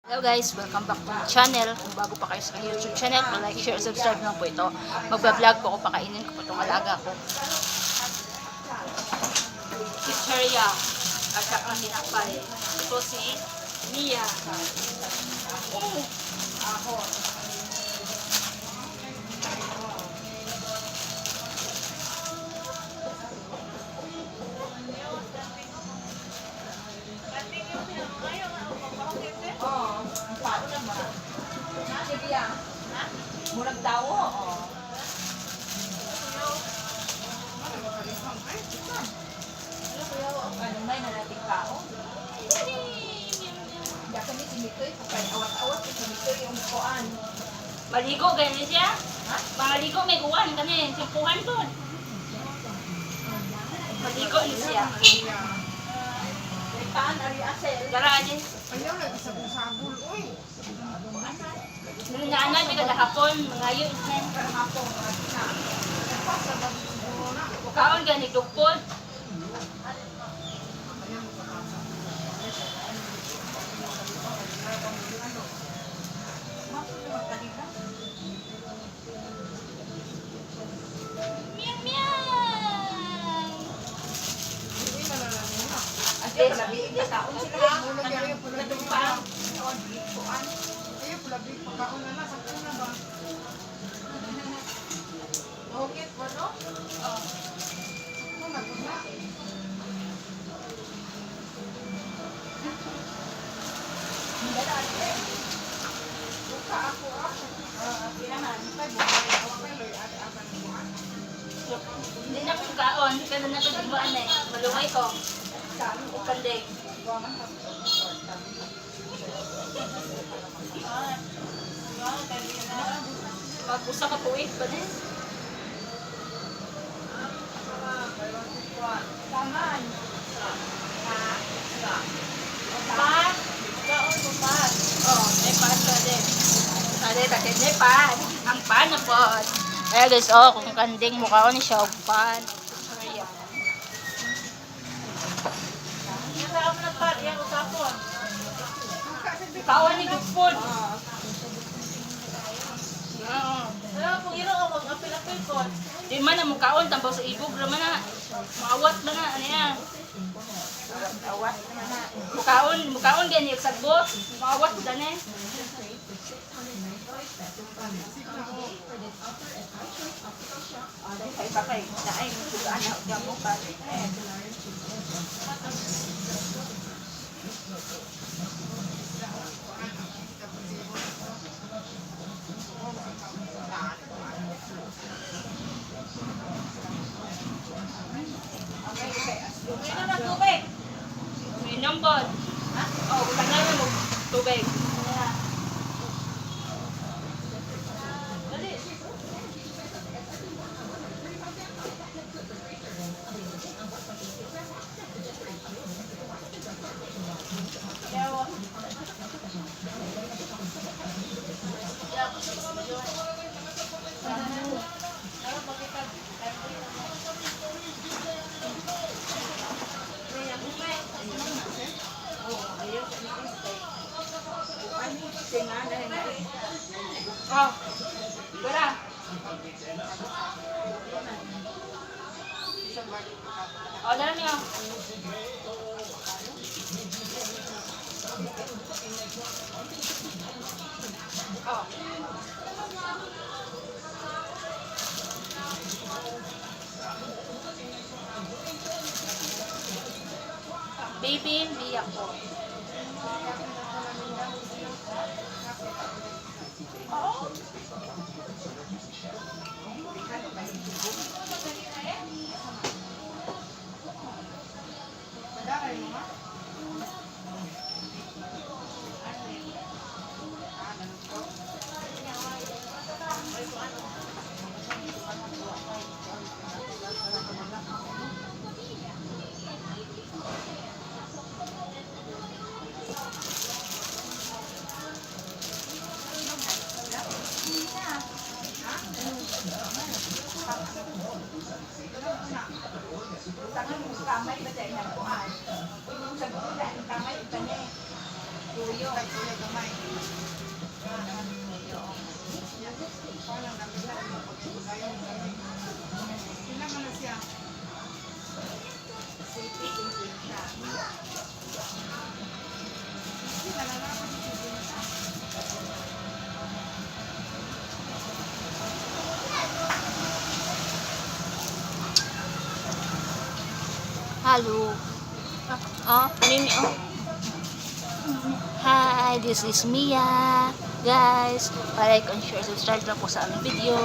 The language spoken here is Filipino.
Hello guys, welcome back to my channel. Kung bago pa kayo sa YouTube channel, like, share, subscribe lang po ito. Magbablog po ako, pakainin ko po itong alaga ko. Si Cheria, at saka hinakbal. Ito si Mia. Sige yan. Murag dawo. Ano may nalating kao? Daka ni simitoy. Kaya awat-awat ni simitoy yung kuan. Maligo, ganyan siya. Maligo, may kuwan. Ganyan, simpuhan po. Maligo ni siya. Taan ari asel. Gara, Adi. Ayaw lang, sabong-sabol, oy. Nanaanan, may kadahapon. Mangayo, isnen. Hapon. Kaon, ganyan, dugpod. Meow, meow. Ate, labi ka taon sila. Mulog yan yung pula Kadung pa. kuan. Ayaw, pulabi, pagkaon na na, sakto na ba? Okay, ano? Sakto na, kuna. Buka ako, Pinahan. Tay, bumay, awak kayo, loy, ate, apan, buwan. Hindi na kong kaon. Kaya na kong dibuan eh. Malungay ko. Ipandig. Pag-usa ka po eh. Ba din? Taman. Pa? Kaon mo pa. Oh, may pa sa din. Sali, takin may pan. Ang pan na po. Eh guys, oh, kung kanding mo kaon siya, og pan. Sorry. Nasaan mo na pa? Yang usapon. Kaon ni Dugpod. Oo. Alam mo, iro ako mag-apil-apil ko. Di man na mo kaon, tambaw sa ibog naman na. Maawat man na, ano yan. Awat naman na. Mukaon ganyan yung sagbo. Maawat dan eh. Ay, kay bakay. Naay, sugaan na ako mo pa. Okay naman, tubig. Minom po. Oh, kanay mo tubig. Dali. Oh. Gara. Oh, dala niyo. Oh. Baby, biyak ko. Oo. Padaray mo, ha? Tangan mo kamay ba dahil na kuhan? Kung sa bulan, kamay ito niya. Tuyo. Tay, kuya, gamay. Hello. Oh, Mimi, oh. Hi, this is Mia. Guys, like and share, subscribe lang po sa aming video.